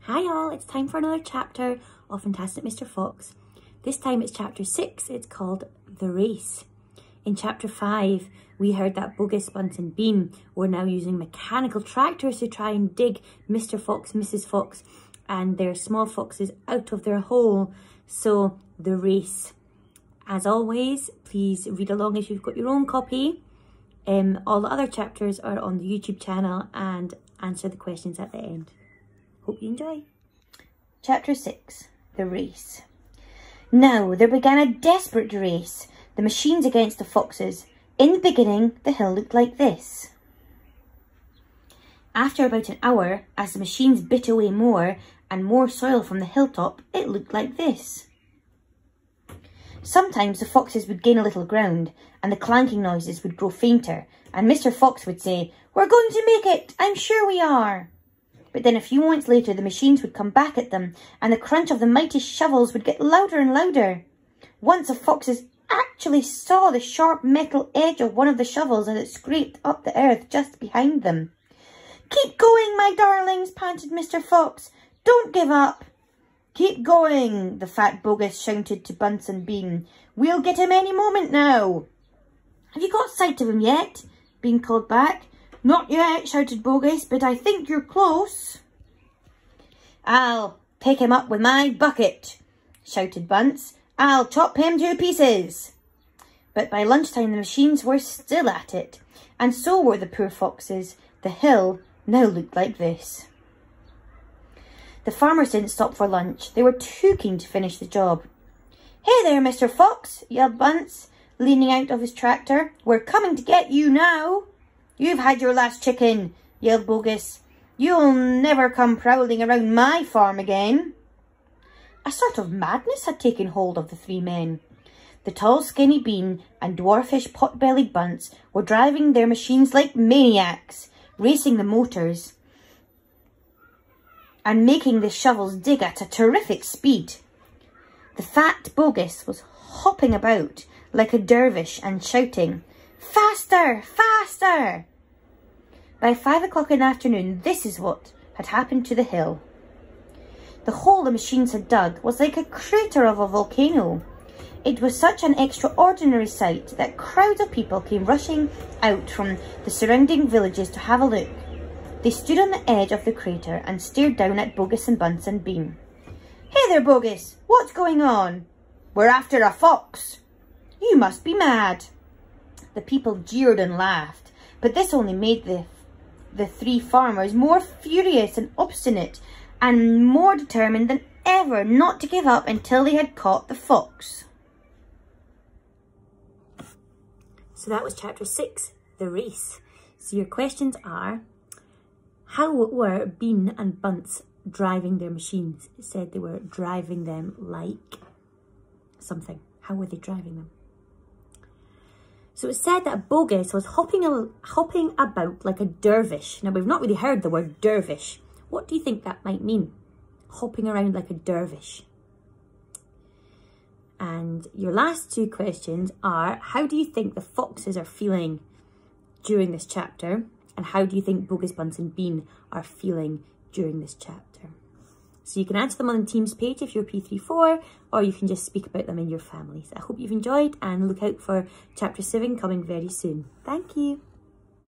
Hi all, it's time for another chapter of Fantastic Mr. Fox. This time it's chapter 6, it's called The Race. In chapter 5, we heard that Bogus, Bunce and Bean were now using mechanical tractors to try and dig Mr. Fox, Mrs. Fox and their small foxes out of their hole. So, The Race. As always, please read along if you've got your own copy. All the other chapters are on the YouTube channel and answer the questions at the end. Hope you enjoy. Chapter 6, The Race. Now there began a desperate race, the machines against the foxes. In the beginning, the hill looked like this. After about an hour, as the machines bit away more and more soil from the hilltop, it looked like this. Sometimes the foxes would gain a little ground and the clanking noises would grow fainter and Mr. Fox would say, "We're going to make it, I'm sure we are." But then a few moments later the machines would come back at them and the crunch of the mighty shovels would get louder and louder. Once the foxes actually saw the sharp metal edge of one of the shovels as it scraped up the earth just behind them. "Keep going, my darlings," panted Mr. Fox. "Don't give up." "Keep going," the fat Bogus shouted to Bunce and Bean. "We'll get him any moment now." "Have you got sight of him yet?" Bean called back. "Not yet," shouted Bogus, "but I think you're close." "I'll pick him up with my bucket," shouted Bunce. "I'll chop him to pieces." But by lunchtime the machines were still at it, and so were the poor foxes. The hill now looked like this. The farmers didn't stop for lunch. They were too keen to finish the job. "Hey there, Mr. Fox," yelled Bunce, leaning out of his tractor. "We're coming to get you now." "You've had your last chicken," yelled Bogus. "You'll never come prowling around my farm again." A sort of madness had taken hold of the three men. The tall skinny Bean and dwarfish pot-bellied Bunce were driving their machines like maniacs, racing the motors and making the shovels dig at a terrific speed. The fat Bogus was hopping about like a dervish and shouting, "Faster! Faster!" By 5 o'clock in the afternoon, this is what had happened to the hill. The hole the machines had dug was like a crater of a volcano. It was such an extraordinary sight that crowds of people came rushing out from the surrounding villages to have a look. They stood on the edge of the crater and stared down at Bogus and Bunce and Bean. "Hey there, Bogus, what's going on?" "We're after a fox." "You must be mad." The people jeered and laughed, but this only made the three farmers more furious and obstinate and more determined than ever not to give up until they had caught the fox. So that was chapter 6, The Race. So your questions are, how were Bean and Bunce driving their machines? It said they were driving them like something. How were they driving them? So it said that Bogus was hopping about like a dervish. Now, we've not really heard the word dervish. What do you think that might mean? Hopping around like a dervish. And your last two questions are, how do you think the foxes are feeling during this chapter? And how do you think Bogus, Bunce and Bean are feeling during this chapter? So you can answer them on the Teams page if you're P34, or you can just speak about them in your families. I hope you've enjoyed and look out for chapter 7 coming very soon. Thank you.